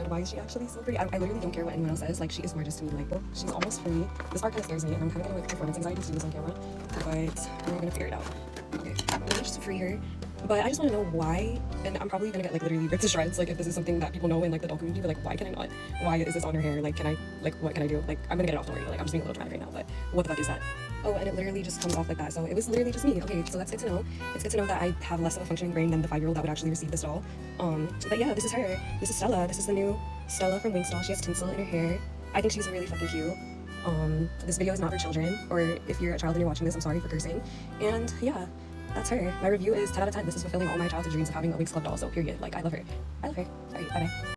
god, why is she actually so pretty? I literally don't care what anyone else says. Like, she is gorgeous to me. Like, she's almost free. This part kind of scares me, and I'm kind of getting like performance anxiety to do this on camera, but we're gonna figure it out. Okay, let me just free her. But I just want to know why, and I'm probably gonna get like literally ripped to shreds, like if this is something that people know in like the doll community, but like why can I not? Why is this on her hair? Like, can I, like, what can I do? Like, I'm gonna get it off, don't worry. Like, I'm just being a little dramatic right now, but what the fuck is that? Oh, and it literally just comes off like that. So it was literally just me. Okay, so that's good to know. It's good to know that I have less of a functioning brain than the 5-year-old that would actually receive this doll. But yeah, this is her. This is Stella. This is the new Stella from Wingstall. She has tinsel in her hair. I think she's really fucking cute. This video is not for children, or if you're a child and you're watching this, I'm sorry for cursing. And yeah, that's her. My review is 10 out of 10. This is fulfilling all my childhood dreams of having a Winx Club doll, so period. Like, I love her. I love her. Alright, bye-bye.